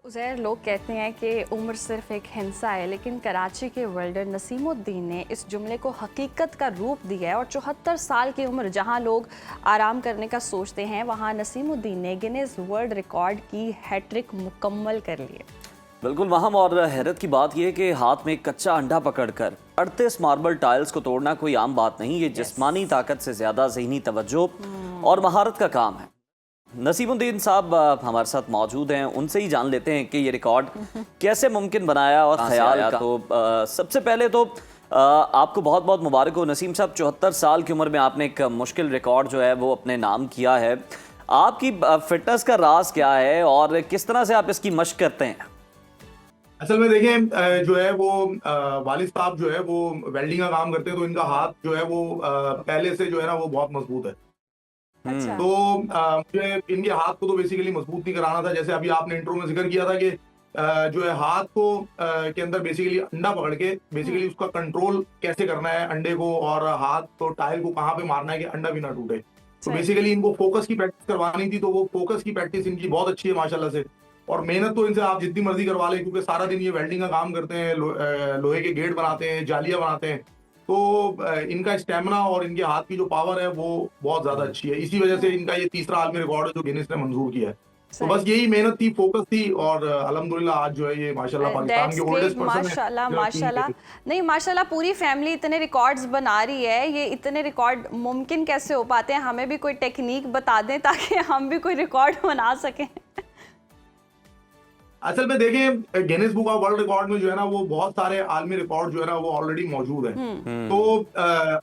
उज़ैर, लोग कहते हैं कि उम्र सिर्फ एक हिंसा है, लेकिन कराची के वेल्डर नसीमुद्दीन ने इस जुमले को हकीकत का रूप दिया है और 74 साल की उम्र जहां लोग आराम करने का सोचते हैं, वहां नसीमुद्दीन ने गिनीज वर्ल्ड रिकॉर्ड की हैट्रिक मुकम्मल कर ली है। बिल्कुल वहम और हैरत की बात यह है कि हाथ में कच्चा अंडा पकड़कर 38 मार्बल टाइल्स को तोड़ना कोई आम बात नहीं। ये जिस्मानी ताकत से ज़्यादा ज़हनी तवज्जो और महारत का काम है। नसीमुद्दीन साहब हमारे साथ मौजूद हैं, उनसे ही जान लेते हैं कि ये रिकॉर्ड कैसे मुमकिन बनाया और ख्याल का। तो सबसे पहले तो आपको बहुत बहुत मुबारक हो नसीम साहब, 74 साल की उम्र में आपने एक मुश्किल रिकॉर्ड जो है वो अपने नाम किया है। आपकी फिटनेस का राज क्या है और किस तरह से आप इसकी मशक करते हैं? असल में देखें, जो है वो वालिद साहब जो है वो वेल्डिंग का काम करते हैं, तो इनका हाथ जो है वो पहले से जो है ना वो बहुत मजबूत है। अच्छा। तो मुझे इनके हाथ को तो बेसिकली मजबूत नहीं कराना था। जैसे अभी आपने इंट्रो में जिक्र किया था कि जो है हाथ को के अंदर बेसिकली अंडा पकड़ के बेसिकली उसका कंट्रोल कैसे करना है अंडे को, और हाथ तो टाइल को कहाँ पे मारना है कि अंडा भी ना टूटे। तो बेसिकली इनको फोकस की प्रैक्टिस करवानी थी, तो वो फोकस की प्रैक्टिस इनकी बहुत अच्छी है माशाल्लाह से। और मेहनत तो इनसे आप जितनी मर्जी करवा लें, क्योंकि सारा दिन ये वेल्डिंग का काम करते हैं, लोहे के गेट बनाते हैं, जालियां बनाते हैं। तो इनका स्टेमिना और इनके हाथ की जो पावर है वो बहुत ज्यादा अच्छी है। इसी वजह से इनका ये तीसरा आलमी रिकॉर्ड है जो गिनीज ने मंजूर किया है। तो बस यही मेहनत थी, फोकस थी, और अल्हम्दुलिल्लाह आज जो है ये माशाल्लाह पाकिस्तान के ओल्डेस्ट पर्सन है। माशाल्लाह माशाल्लाह। नहीं, माशाल्लाह पूरी फैमिली इतने रिकॉर्ड्स बना रही है। ये इतने रिकॉर्ड मुमकिन कैसे हो पाते हैं? हमें भी कोई टेक्निक बता दें ताकि हम भी कोई रिकॉर्ड बना सकें। असल में देखें, Guinness book of world record में जो है ना वो बहुत सारे आलमी रिकॉर्ड जो है ना वो ऑलरेडी मौजूद है। तो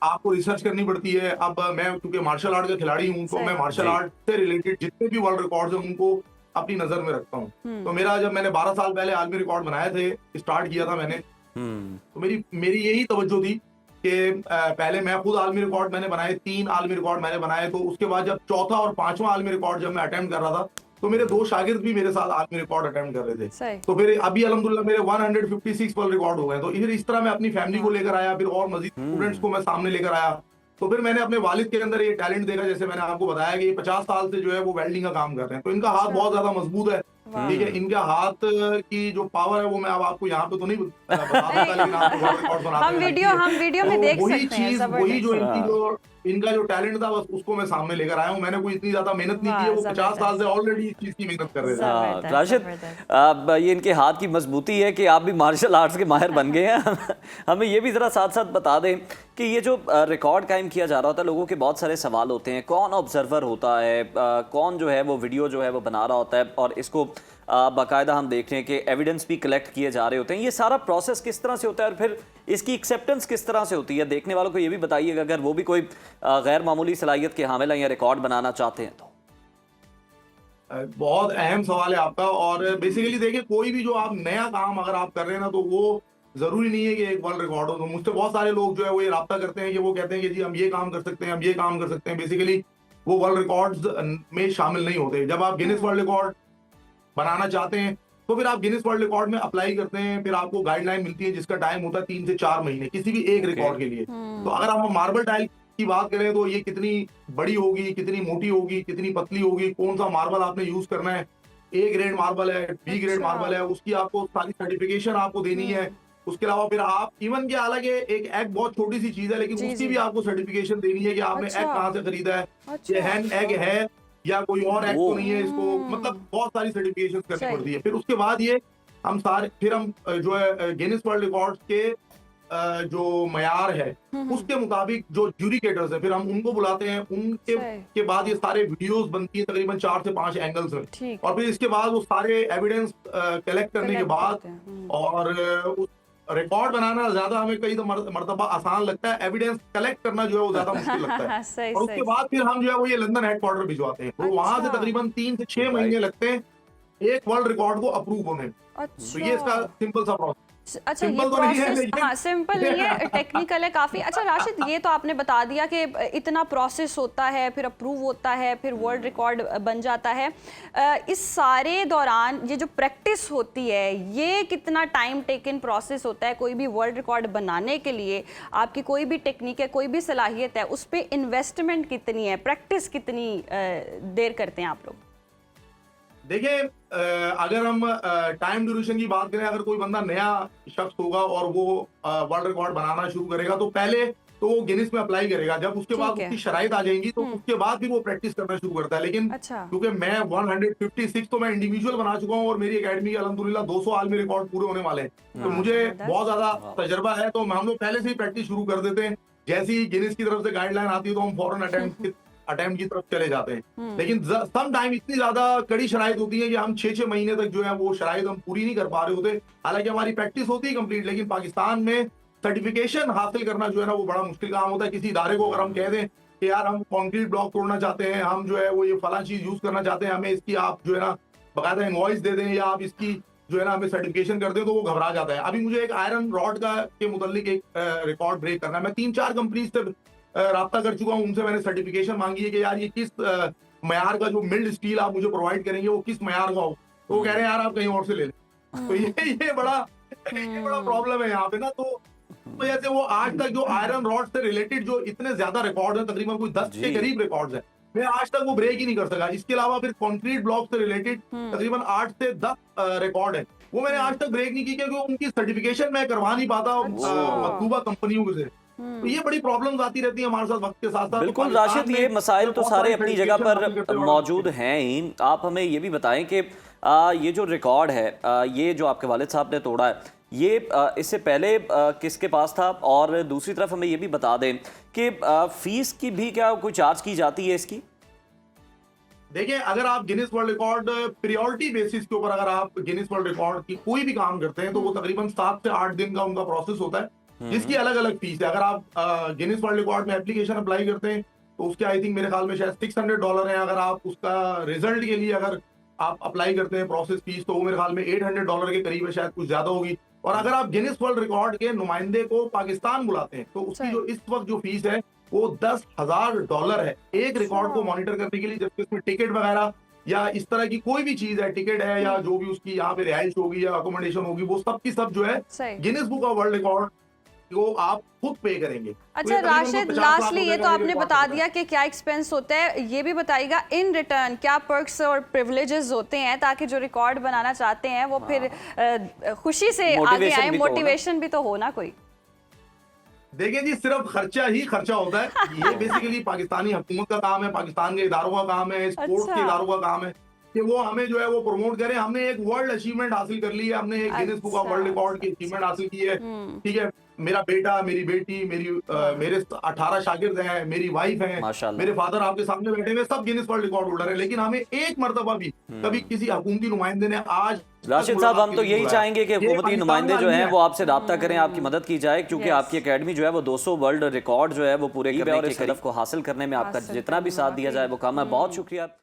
आपको रिसर्च करनी पड़ती है। अब मैं क्योंकि मार्शल आर्ट का खिलाड़ी हूँ, तो मैं मार्शल आर्ट से रिलेटेड जितने भी वर्ल्ड रिकॉर्ड्स हैं उनको अपनी नजर में रखता हूँ। तो मेरा जब मैंने 12 साल पहले आलमी रिकॉर्ड बनाए थे, स्टार्ट किया था मैंने, तो मेरी यही तवज्जो थी कि पहले मैं खुद आलमी रिकॉर्ड मैंने बनाए, 3 आलमी रिकॉर्ड मैंने बनाए। तो उसके बाद जब चौथा और 5वां आलमी रिकॉर्ड जब मैं अटेम्प्ट कर रहा था, तो मेरे 2 शागिर्द भी मेरे साथ आलमी रिकॉर्ड अटेम्प्ट कर रहे थे। तो फिर अभी अल्हम्दुलिल्लाह मेरे 156 वर्ल्ड रिकॉर्ड हो गए। तो फिर इस तरह मैं अपनी फैमिली को लेकर आया, फिर और मजीद स्टूडेंट्स को मैं सामने लेकर आया। तो फिर मैंने अपने वालिद के अंदर ये टैलेंट देखा। जैसे मैंने आपको बताया कि ये 50 साल से जो है वो वेल्डिंग का काम कर रहे हैं, तो इनका हाथ बहुत ज्यादा मजबूत है। ठीक है, इनका हाथ की जो पावर है वो मैं अब आपको यहाँ पे तो नहीं बता सकता, लेकिन आपको वर्ल्ड रिकॉर्ड बनाते हम वीडियो में देख सकते हैं। वही जो इनका जो टैलेंट था बस उसको मैं सामने लेकर आया हूँ। मैंने कोई इतनी ज्यादा मेहनत नहीं की है, वो 50 साल से ऑलरेडी इस चीज की मेहनत कर रहे थे। राशिद, अब ये इनके हाथ की मजबूती है कि आप भी मार्शल आर्ट्स के माहिर बन गए हैं। हमें ये भी जरा साथ साथ बता दें कि ये जो रिकॉर्ड कायम किया जा रहा होता है, लोगों के बहुत सारे सवाल होते हैं, कौन ऑब्जर्वर होता है, कौन जो है वो वीडियो जो है वो बना रहा होता है, और इसको बाकायदा हम देख रहे हैं कि एविडेंस भी कलेक्ट किए जा रहे होते हैं। ये सारा प्रोसेस किस तरह से होता है और फिर इसकी एक्सेप्टेंस किस तरह से होती है? देखने वालों को ये भी बताइएगा अगर वो भी कोई गैर मामूली सलाहियत के हामिल हैं या रिकॉर्ड बनाना चाहते हैं तो। बहुत अहम सवाल है आपका। और बेसिकली देखिए, कोई भी जो आप नया काम अगर आप कर रहे हैं ना, तो वो जरूरी नहीं है कि एक वर्ल्ड रिकॉर्ड हो। तो मुझसे बहुत सारे लोग जो है वो ये राब्ता करते हैं कि वो कहते हैं कि जी हम ये काम कर सकते हैं, हम ये काम कर सकते हैं। बेसिकली वो वर्ल्ड रिकॉर्ड्स में शामिल नहीं होते। जब आप गिनीज वर्ल्ड रिकॉर्ड बनाना चाहते हैं तो फिर आप गिनीज वर्ल्ड रिकॉर्ड में अप्लाई करते हैं, फिर आपको गाइडलाइन मिलती है जिसका टाइम होता है 3 से 4 महीने किसी भी एक रिकॉर्ड के लिए। तो अगर हम मार्बल टाइल की बात करें तो ये कितनी बड़ी होगी, कितनी मोटी होगी, कितनी पतली होगी, कौन सा मार्बल आपने यूज करना है, ए ग्रेड मार्बल है, बी ग्रेड मार्बल है, उसकी आपको सारी सर्टिफिकेशन आपको देनी है। उसके अलावा फिर आप इवन के अलग है, एक एग बहुत छोटी सी चीज है लेकिन उसकी भी आपको सर्टिफिकेशन देनी है कि आपने एग कहाँ से खरीदा है, ये हैंड एग है या कोई और एग तो नहीं है इसको। मतलब बहुत सारी सर्टिफिकेशन करनी पड़ती है। फिर उसके बाद ये हम जो है गिनीज वर्ल्ड रिकॉर्ड्स के जो मयार है उसके मुताबिक जो ज्यूडिकेटर्स है, फिर हम उनको बुलाते हैं। उनके के बाद ये सारे वीडियोस बनती है तकरीबन 4 से 5 एंगल्स में, और फिर इसके बाद वो सारे एविडेंस कलेक्ट करने के बाद और उस रिकॉर्ड बनाना ज्यादा हमें कई मर्तबा आसान लगता है, एविडेंस कलेक्ट करना जो है वो ज्यादा मुश्किल लगता है। और उसके बाद फिर हम जो है वो ये लंदन हेडक्वार्टर भिजवाते हैं। तो वहां से तकरीबन 3 से 6 महीने लगते हैं एक वर्ल्ड रिकॉर्ड को अप्रूव होने। तो ये इसका सिंपल सा प्रोसेस। अच्छा, ये प्रोसेस हाँ सिंपल नहीं है, टेक्निकल है काफ़ी। अच्छा राशिद, ये तो आपने बता दिया कि इतना प्रोसेस होता है, फिर अप्रूव होता है, फिर वर्ल्ड रिकॉर्ड बन जाता है। इस सारे दौरान ये जो प्रैक्टिस होती है, ये कितना टाइम टेकन प्रोसेस होता है? कोई भी वर्ल्ड रिकॉर्ड बनाने के लिए आपकी कोई भी टेक्निक है, कोई भी सलाहियत है, उस पर इन्वेस्टमेंट कितनी है, प्रैक्टिस कितनी देर करते हैं आप लोग? देखिए, अगर हम टाइम ड्यूरेशन की बात करें, अगर कोई बंदा नया शख्स होगा और वो वर्ल्ड रिकॉर्ड बनाना शुरू करेगा तो पहले तो वो गिनीज में अप्लाई करेगा, जब उसके बाद ठीक है। उसकी शराइत आ जाएंगी तो उसके बाद फिर वो प्रैक्टिस करना शुरू करता है। लेकिन अच्छा। क्योंकि मैं 156 तो मैं इंडिविजुअल बना चुका हूँ और मेरी एकेडमी के अल्हम्दुलिल्लाह 200 आलमी रिकॉर्ड पूरे होने वाले हैं, तो मुझे जबरदस्त। बहुत ज्यादा तजर्बा है, तो हम लोग पहले से ही प्रैक्टिस शुरू कर देते हैं। जैसे ही गिनीज की तरफ से गाइडलाइन आती है तो हम फौरन अटेम्प्ट की तरफ चले जाते हैं। लेकिन सम टाइम इतनी ज्यादा कड़ी शराइत होती है कि हम 6-6 महीने तक जो है वो शराइत हम पूरी नहीं कर पा रहे होते। हालांकि हमारी प्रैक्टिस होती है कंप्लीट, लेकिन पाकिस्तान में सर्टिफिकेशन हासिल करना जो है ना वो बड़ा मुश्किल काम होता है। किसी इदारे को अगर हम कह दें कि यार हम कंक्रीट ब्लॉक तोड़ना चाहते हैं, हम जो है वो ये फला चीज यूज करना चाहते हैं, हमें इसकी आप जो है ना बाकायदा इनवॉइस दे दें या आप इसकी जो है ना हमें सर्टिफिकेशन कर दें, तो वो घबरा जाता है। अभी मुझे एक आयरन रॉड का के मुतालिक एक रिकॉर्ड ब्रेक करना है। मैं 3-4 कंपनीज से राब्ता कर चुका हूँ, उनसे मैंने सर्टिफिकेशन मांगी है कि यार ये किस मयार का जो मिल्ड स्टील आप मुझे प्रोवाइड करेंगे वो किस मयार का हो, तो वो कह रहे हैं यार आप कहीं और से ले लें। तो ये बड़ा प्रॉब्लम है यहाँ पे ना। तो वजह से वो आज तक जो आयरन रॉड से रिलेटेड जो इतने ज्यादा रिकॉर्ड है, तकरीबन कोई 10 के करीब रिकॉर्ड्स हैं, मैं आज तक वो ब्रेक ही नहीं कर सका। इसके अलावा फिर कंक्रीट ब्लॉक से रिलेटेड तकरीबन 8 से 10 रिकॉर्ड है, वो मैंने आज तक ब्रेक नहीं की क्योंकि उनकी सर्टिफिकेशन मैं करवा नहीं पाता मतलूबा कंपनियों से। तो ये बड़ी प्रॉब्लम्स आती रहती है हमारे साथ वक्त के साथ साथ। बिल्कुल राशिद, ये मसाइल तो सारे अपनी जगह पर मौजूद हैं ही। आप हमें ये भी बताएं कि ये जो रिकॉर्ड है, ये जो आपके वालिद साहब ने तोड़ा है, ये इससे पहले किसके पास था? और दूसरी तरफ हमें ये भी बता दें कि फीस की भी क्या कोई चार्ज की जाती है इसकी? देखिए, अगर आप Guinness world record priority basis के ऊपर अगर आप गिनीज वर्ल्ड रिकॉर्ड की कोई भी काम करते हैं तो वो तकरीबन 7 से 8 दिन का उनका प्रोसेस होता है, जिसकी अलग अलग फीस है। अगर आप गिनीज वर्ल्ड रिकॉर्ड में एप्लीकेशन अप्लाई करते हैं तो उसके आई थिंक मेरे ख्याल में शायद $600 है। अगर आप उसका रिजल्ट के लिए अगर आप अप्लाई करते हैं प्रोसेस फीस, तो वो मेरे ख्याल में $800 के करीब है, शायद कुछ ज्यादा होगी। और अगर आप गिनीज वर्ल्ड रिकॉर्ड के नुमाइंदे को पाकिस्तान बुलाते हैं तो उसकी जो इस वक्त जो फीस है वो $10,000 है एक रिकॉर्ड को मॉनिटर करने के लिए, जबकि उसमें टिकट वगैरह या इस तरह की कोई भी चीज है, टिकट है या जो भी उसकी यहाँ पे रिहाइश होगी या अकोमोडेशन होगी, वो सब की सब जो है Guinness book of world record को आप खुद पे करेंगे। अच्छा राशिद, लास्टली ये तो आपने बता दिया कि क्या एक्सपेंस होता है, ये भी बताइएगा इन रिटर्न क्या पर्क्स और प्रिविलेजेस होते हैं ताकि जो रिकॉर्ड बनाना चाहते हैं वो फिर खुशी से आगे आए, मोटिवेशन भी तो हो ना कोई। देखिए जी, सिर्फ खर्चा ही खर्चा होता है। ये बेसिकली पाकिस्तानी हुकूमत का काम है, पाकिस्तान के इदारों का काम है, स्पोर्ट्स के इदारों का काम है कि वो हमें जो है वो प्रमोट करें। हमने एक वर्ल्ड अचीवमेंट हासिल कर ली है, हमने एक Guinness book of world record की अचीवमेंट हासिल की है, ठीक है। मेरा बेटा, मेरी बेटी, मेरे 18 शागिर्द हैं, मेरी वाइफ है, मेरे फादर आपके सामने बैठे हुए, सब गिनीज वर्ल्ड रिकॉर्ड होल्डर है। लेकिन हमें एक मरतबा भी कभी किसी हुकूमती नुमाइंदे ने आज राशिद साहब, हम तो यही चाहेंगे कि हुकूमती नुमाइंदे जो हैं वो आपसे रब्ता करें, आपकी मदद की जाए, क्योंकि आपकी एकेडमी जो है वो 200 वर्ल्ड रिकॉर्ड जो है वो पूरे करने के हदफ को हासिल करने में आपका जितना भी साथ दिया जाए वो कम है। बहुत शुक्रिया।